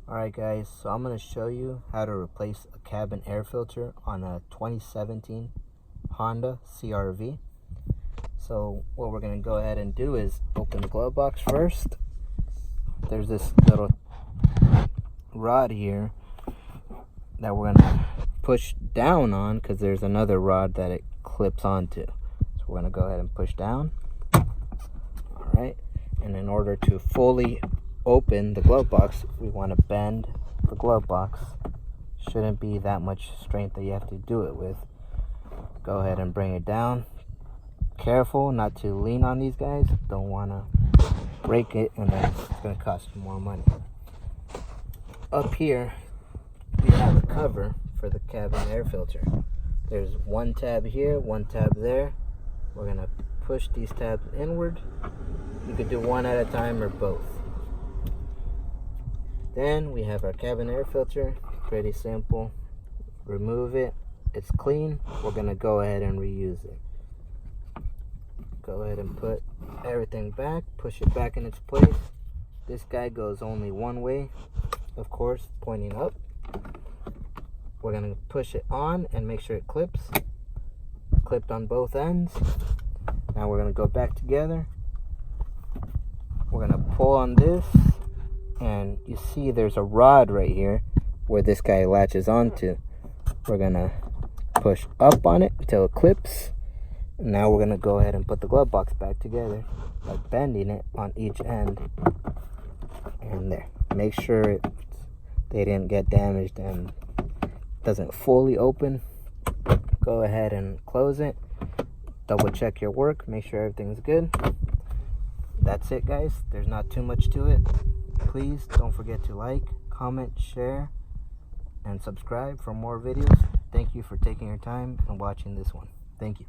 Alright guys, so I'm going to show you how to replace a cabin air filter on a 2017 Honda CR-V. So what we're going to go ahead and do is open the glove box first. There's this little rod here that we're going to push down on because there's another rod that it clips onto. So we're going to go ahead and push down. Alright, and in order to fully open the glove box, we want to bend the glove box. Shouldn't be that much strength that you have to do it with. Go ahead and bring it down. Careful not to lean on these guys. Don't want to break it, and then it's going to cost you more money. Up here we have a cover for the cabin air filter. There's one tab here, one tab there. We're going to push these tabs inward. You could do one at a time or both. Then we have our cabin air filter. Pretty simple. Remove it. It's clean. We're going to go ahead and reuse it. Go ahead and put everything back. Push it back in its place. This guy goes only one way, of course, pointing up. We're going to push it on and make sure it clips. Clipped on both ends. Now we're going to go back together. We're going to pull on this. And you see there's a rod right here where this guy latches onto. We're going to push up on it until it clips. Now we're going to go ahead and put the glove box back together by bending it on each end. And there. Make sure they didn't get damaged and doesn't fully open. Go ahead and close it. Double check your work. Make sure everything's good. That's it, guys. There's not too much to it. Please don't forget to like, comment, share, and subscribe for more videos. Thank you for taking your time and watching this one. Thank you.